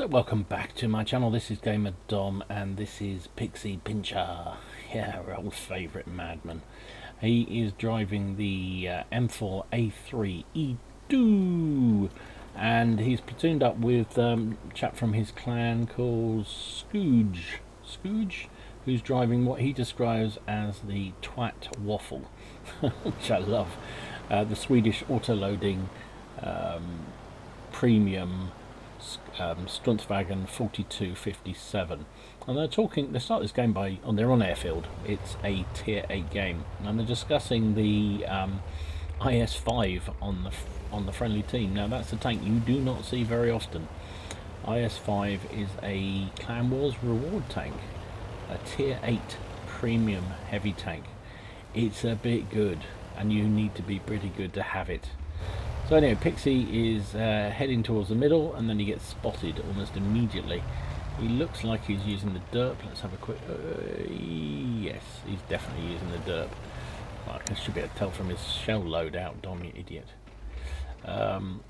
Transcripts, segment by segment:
Welcome back to my channel. This is Gamer Dom and this is PixiePincher. Yeah, our old favourite madman. He is driving the M4A3 E2 and he's platooned up with a chap from his clan called Scooge, who's driving what he describes as the Twat Waffle, which I love. The Swedish auto-loading premium Struntwagen 4257, and they start this game they're on airfield. It's a tier 8 game and they're discussing the IS-5 on the friendly team. Now that's a tank you do not see very often. IS-5 is a Clan Wars reward tank, a tier 8 premium heavy tank. It's a bit good and you need to be pretty good to have it. So anyway, Pixie is heading towards the middle and then he gets spotted almost immediately. He looks like he's using the Derp. Let's have a quick... yes, he's definitely using the Derp. Well, I should be able to tell from his shell loadout, Dom, you idiot. Hello.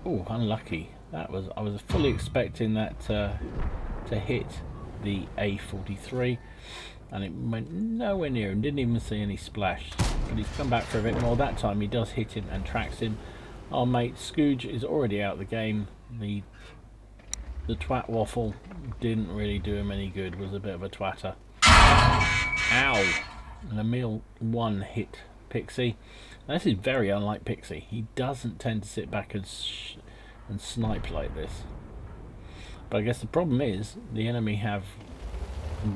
Oh, unlucky. I was fully expecting that to hit the A43. And it went nowhere near him, didn't even see any splash. But he's come back for a bit more. That time he does hit him and tracks him. Our mate Scooge is already out of the game. The Twat Waffle didn't really do him any good, was a bit of a twatter. Ow! And Emil 1 hit Pixie. Now, this is very unlike Pixie. He doesn't tend to sit back and snipe like this. But I guess the problem is the enemy have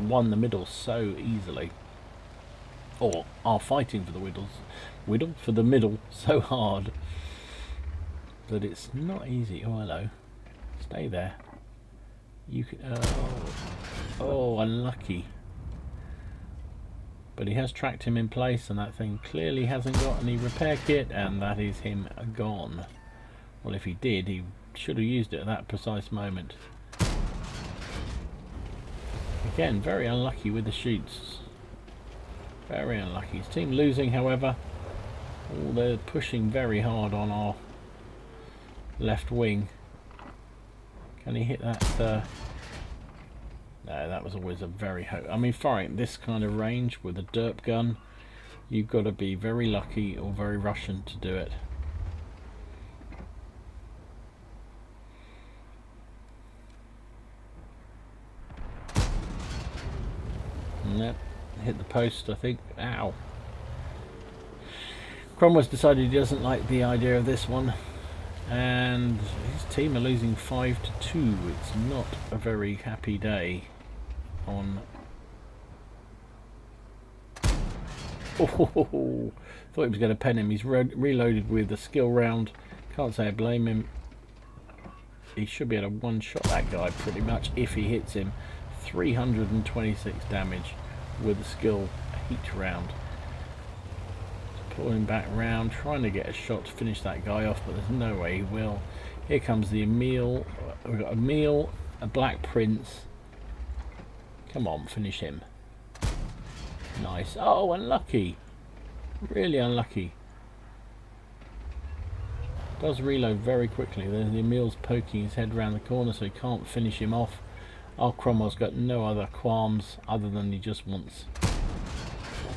won the middle so easily, or are fighting for the middle so hard that it's not easy. Oh, hello, stay there. You can. Oh, unlucky. But he has tracked him in place, and that thing clearly hasn't got any repair kit, and that is him gone. Well, if he did, he should have used it at that precise moment. Again, very unlucky with the shoots. Very unlucky. His team losing, however. Oh, they're pushing very hard on our left wing. Can he hit that? No, that was always a very... I mean, firing at this kind of range with a derp gun, you've got to be very lucky or very Russian to do it. Yep, hit the post, I think. Ow. Cromwell's decided he doesn't like the idea of this one, and his team are losing 5-2. It's not a very happy day on... Oh, thought he was going to pen him. He's reloaded with a skill round. Can't say I blame him. He should be able to one-shot that guy pretty much if he hits him. 326 damage with a skill heat round. Just pulling back round, trying to get a shot to finish that guy off, but there's no way he will. Here comes the Emil. We've got Emil, a Black Prince. Come on, finish him. Nice. Oh, unlucky. Really unlucky. Does reload very quickly. There's the Emil's poking his head around the corner, so he can't finish him off. Our Cromwell's got no other qualms other than he just wants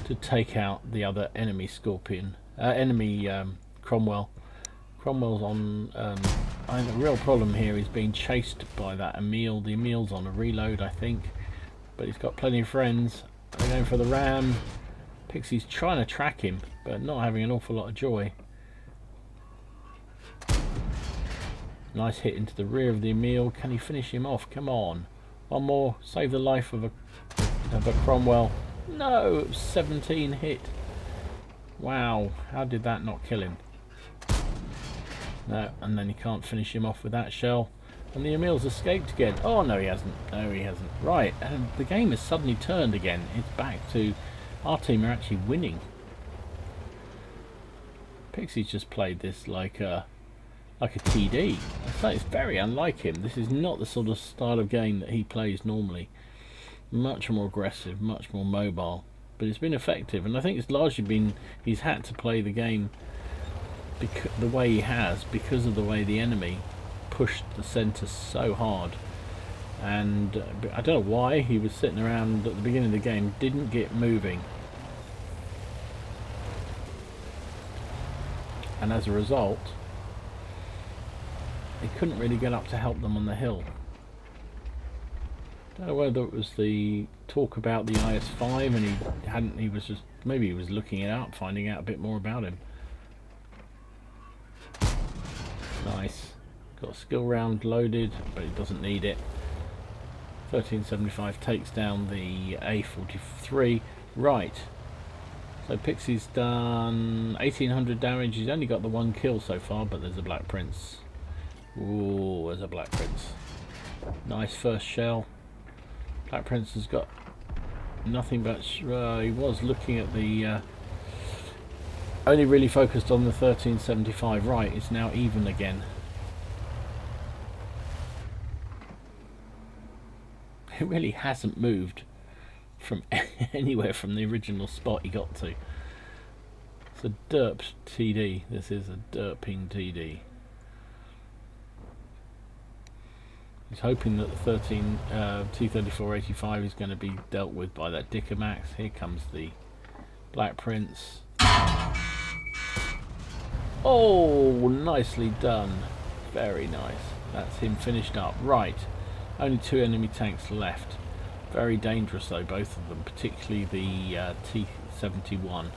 to take out the other enemy Scorpion, Cromwell. Cromwell's on. I think the real problem here is being chased by that Emil. The Emil's on a reload, I think, but he's got plenty of friends. They're going for the ram. Pixie's trying to track him, but not having an awful lot of joy. Nice hit into the rear of the Emil. Can he finish him off? Come on. One more, save the life of a Cromwell. No, it was 17 hit. Wow, how did that not kill him? No, and then he can't finish him off with that shell. And the Emil's escaped again. Oh, no, he hasn't. No, he hasn't. Right, and the game has suddenly turned again. It's back to our team are actually winning. Pixie's just played this like a TD. It's very unlike him. This is not the sort of style of game that he plays normally. Much more aggressive, much more mobile, but it's been effective, and I think it's largely been he's had to play the game the way he has because of the way the enemy pushed the centre so hard, and I don't know why he was sitting around at the beginning of the game, didn't get moving, and as a result he couldn't really get up to help them on the hill. Don't know whether it was the talk about the IS-5 and he was just, maybe he was looking it up, finding out a bit more about him. Nice. Got a skill round loaded, but he doesn't need it. 1375 takes down the A43. Right. So Pixie's done 1800 damage. He's only got the one kill so far, but there's a Black Prince. Ooh, there's a Black Prince. Nice first shell. Black Prince has got nothing but... he was looking at the... only really focused on the 1375. Right, it's now even again. It really hasn't moved from anywhere from the original spot he got to. It's a Derp TD. This is a derping TD. He's hoping that the T-34-85 is going to be dealt with by that Dicker Max. Here comes the Black Prince. Oh, nicely done. Very nice. That's him finished up. Right. Only 2 enemy tanks left. Very dangerous though, both of them, particularly the T-71.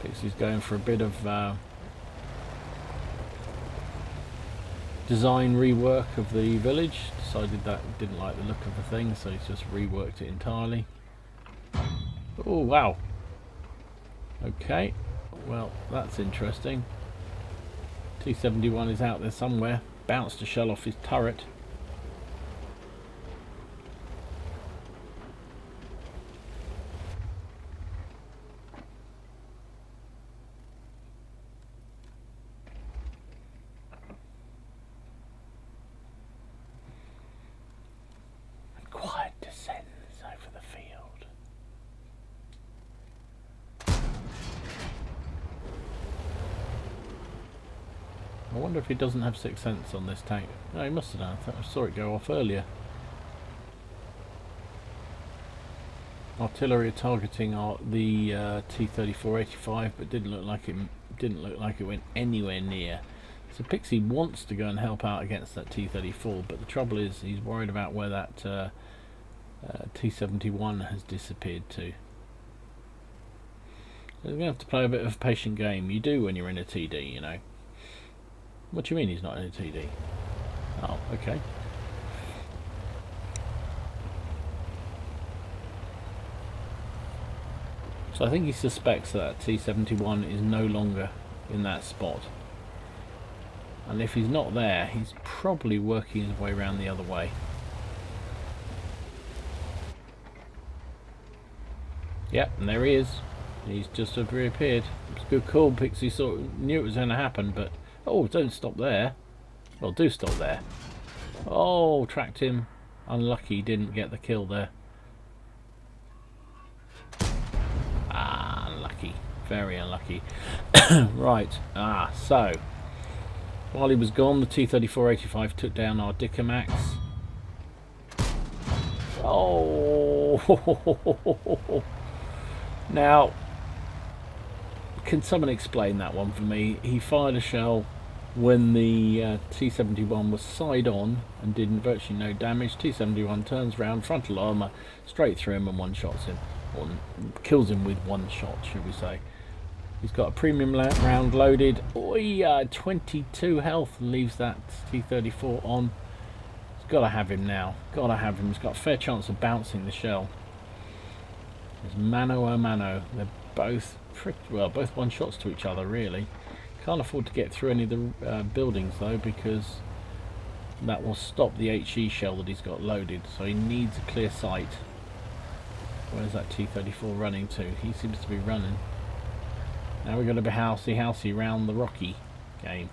Pixie's going for a bit of design rework of the village. Decided that he didn't like the look of the thing, so he's just reworked it entirely. Oh wow. Okay, well that's interesting. T-71 is out there somewhere. Bounced a shell off his turret. Quiet descends over the field. I wonder if he doesn't have Sixth Sense on this tank. No, he must have done. I saw it go off earlier. Artillery targeting the T-34-85, but didn't look like it went anywhere near. So Pixie wants to go and help out against that T-34, but the trouble is he's worried about where that T-71 has disappeared to. So we're going to have to play a bit of a patient game. You do when you're in a TD, you know. What do you mean he's not in a TD? Oh, okay. So I think he suspects that T-71 is no longer in that spot. And if he's not there, he's probably working his way around the other way. Yep, and there he is. He's just reappeared. It's a good call. Pixie sort of knew it was going to happen, but... Oh, don't stop there. Well, do stop there. Oh, tracked him. Unlucky he didn't get the kill there. Ah, unlucky. Very unlucky. Right. So... While he was gone, the T-34-85 took down our Dicker Max. Oh! Now, can someone explain that one for me? He fired a shell when the T-71 was side on and did virtually no damage. T-71 turns round, frontal armour, straight through him and one-shots him. Or kills him with one shot, should we say. He's got a premium round loaded. Oh, yeah, 22 health, leaves that T-34 on. He's got to have him now. Got to have him. He's got a fair chance of bouncing the shell. There's mano a mano. They're both both one shots to each other, really. Can't afford to get through any of the buildings though, because that will stop the HE shell that he's got loaded. So he needs a clear sight. Where's that T-34 running to? He seems to be running. Now we're going to be housey round the rocky game.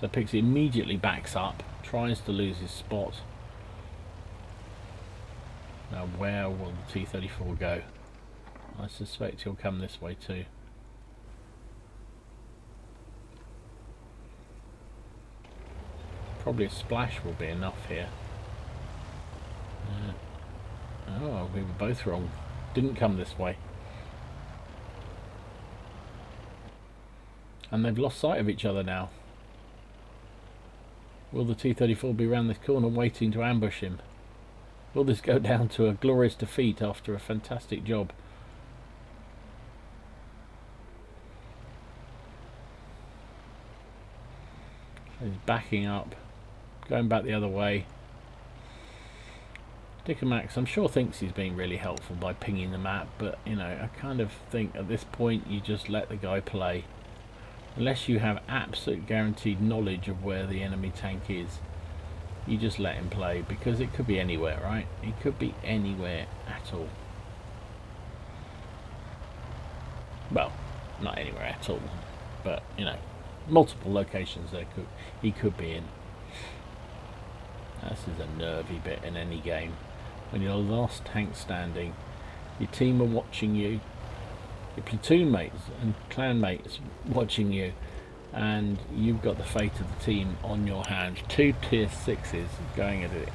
So Pixie immediately backs up, tries to lose his spot. Now where will the T-34 go? I suspect he'll come this way too. Probably a splash will be enough here. Oh, we were both wrong. Didn't come this way. And they've lost sight of each other now. Will the T-34 be round this corner waiting to ambush him? Will this go down to a glorious defeat after a fantastic job? He's backing up, going back the other way. Dickomax, I'm sure, thinks he's being really helpful by pinging the map, but you know, I kind of think at this point you just let the guy play. Unless you have absolute guaranteed knowledge of where the enemy tank is, you just let him play, because it could be anywhere, right? It could be anywhere at all. Well, not anywhere at all, but you know, multiple locations he could be in. This is a nervy bit in any game. When you're the last tank standing, your team are watching you, your platoon mates and clan mates watching you, and you've got the fate of the team on your hands. 2 tier 6s going at it.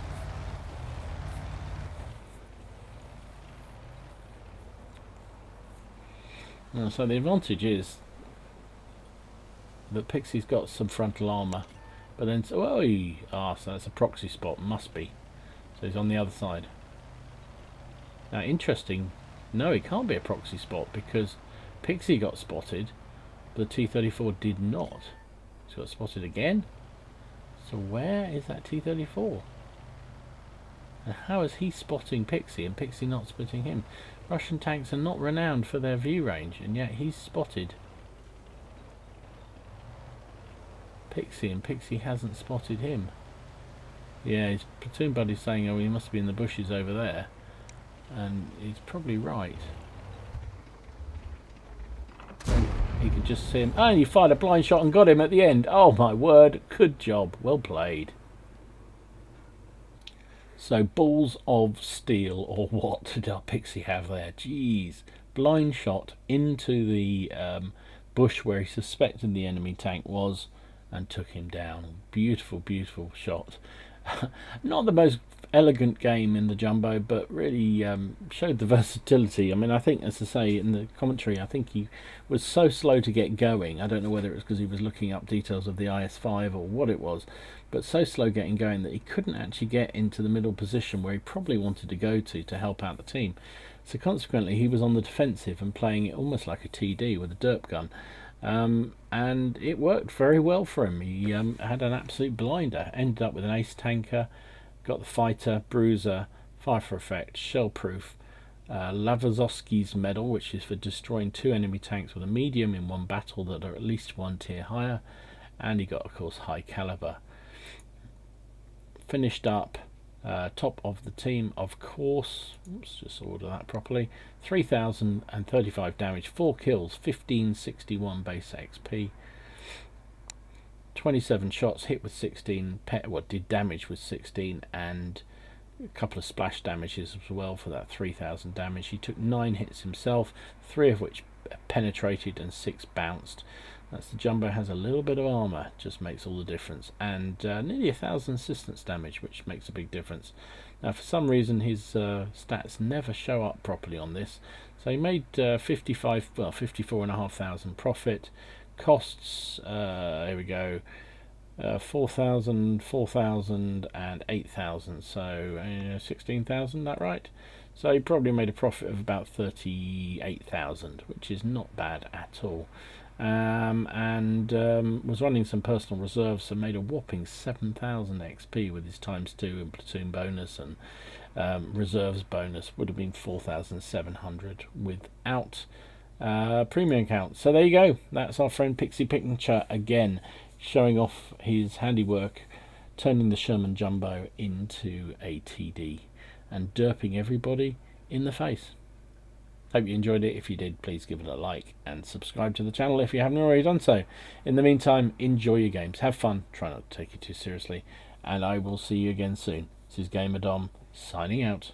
So the advantage is that Pixie's got some frontal armour, but then so that's a proxy spot, must be. So he's on the other side. Now interesting, no, it can't be a proxy spot because Pixie got spotted, but the T-34 did not. He's got spotted again. So where is that T-34? And how is he spotting Pixie and Pixie not spotting him? Russian tanks are not renowned for their view range, and yet he's spotted Pixie and Pixie hasn't spotted him. Yeah, his platoon buddy's saying, oh, he must be in the bushes over there, and he's probably right. He could just see him. Oh, and he fired a blind shot and got him at the end. Oh my word, good job, well played. So balls of steel, or what did our Pixie have there? Jeez, blind shot into the bush where he suspected the enemy tank was, and took him down. Beautiful, beautiful shot. Not the most elegant game in the Jumbo, but really showed the versatility. I mean, I think, as I say in the commentary, I think he was so slow to get going. I don't know whether it was because he was looking up details of the IS-5 or what it was, but so slow getting going that he couldn't actually get into the middle position where he probably wanted to go to help out the team. So consequently, he was on the defensive and playing it almost like a TD with a derp gun. And it worked very well for him. He had an absolute blinder, ended up with an ace tanker, got the fighter, bruiser, fire for effect, shell proof, Lavazovsky's medal, which is for destroying 2 enemy tanks with a medium in one battle that are at least 1 tier higher, and he got, of course, high caliber. Finished up top of the team, of course. Let's just order that properly. 3,035 damage, 4 kills, 1561 base XP, 27 shots, hit with 16, did damage with 16, and a couple of splash damages as well for that 3,000 damage. He took 9 hits himself, 3 of which penetrated and 6 bounced. That's the Jumbo has a little bit of armour, just makes all the difference, and nearly 1,000 assistance damage, which makes a big difference. Now, for some reason, his stats never show up properly on this, so he made 54,500 profit. Costs, here we go, 4,000, 4,000, and 8,000, so 16,000. That right? So he probably made a profit of about 38,000, which is not bad at all. Was running some personal reserves, so made a whopping 7,000 XP with his ×2 and platoon bonus and reserves bonus. Would have been 4,700 without premium count. So there you go. That's our friend PixiePincher again, showing off his handiwork, turning the Sherman Jumbo into a TD and derping everybody in the face. Hope you enjoyed it. If you did, please give it a like and subscribe to the channel if you haven't already done so. In the meantime, enjoy your games, have fun, try not to take it too seriously, and I will see you again soon. This is Gamer Dom signing out.